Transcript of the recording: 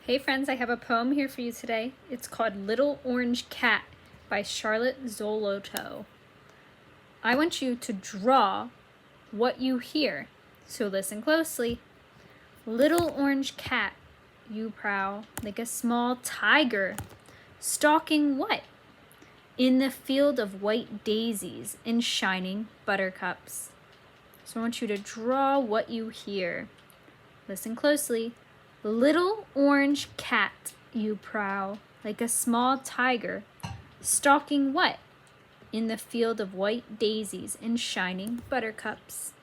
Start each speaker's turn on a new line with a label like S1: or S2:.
S1: Hey friends, I have a poem here for you today. It's called Little Orange Cat by Charlotte Zoloto. I want you to draw what you hear, so listen closely. Little orange cat, you prowl like a small tiger, stalking what? In the field of white daisies and shining buttercups. So I want you to draw what you hear. Listen closely. Little orange cat, you prowl like a small tiger, stalking what? In the field of white daisies and shining buttercups.